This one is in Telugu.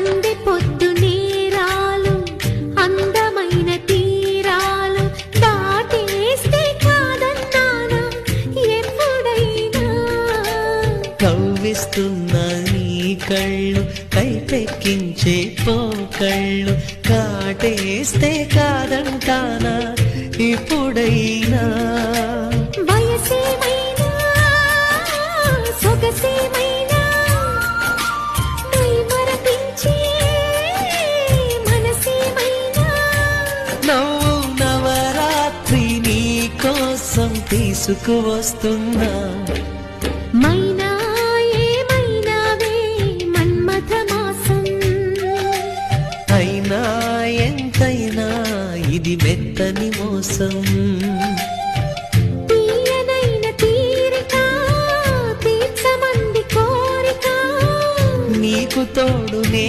సందె పొద్దు నేరాలు అందమైన తీరాలు దాటేస్తే కాదన్నానా ఎప్పుడైనా కవ్విస్తున్న నీ కళ్ళు కైపెక్కించే పోకళ్ళు కాటేస్తే కాదంటానా ఇప్పుడైనా వయసేమైనా సొగసేమైనా మై మరపించే మనసేమైనా నవ్వు నవరాత్రి నీ కోసం తీసుకువస్తున్నా మైనా ఏమైనావే మన్మథ మాసం అయినా ఎంతైనా ఇది మెత్తని మోసం తీయనైన తీరిక తీర్చమంది కోరిక నీకు తోడు